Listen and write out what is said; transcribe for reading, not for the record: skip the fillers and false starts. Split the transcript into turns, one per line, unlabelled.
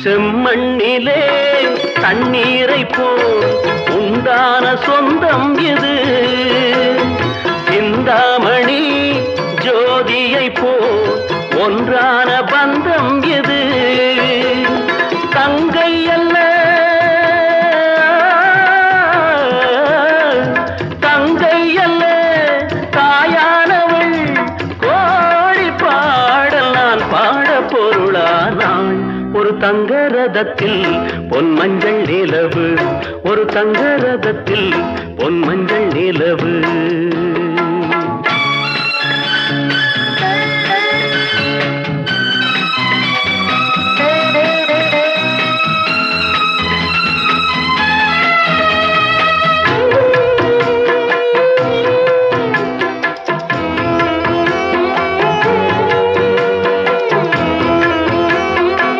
செம்மண்ணிலே தண்ணீரை போல் உண்டான சொந்தம் இது. சிந்தாமணி ஜோதியை போல் ஒன்றான பந்தம் இது. தங்கை அல்ல தங்கை அல்ல தாயானவள், கோடி பாடல் நான் பாட பொருளானாள். ஒரு தங்க ரதத்தில் பொன் மஞ்சள் நிலவு, ஒரு தங்க ரதத்தில் பொன் மஞ்சள் நிலவு.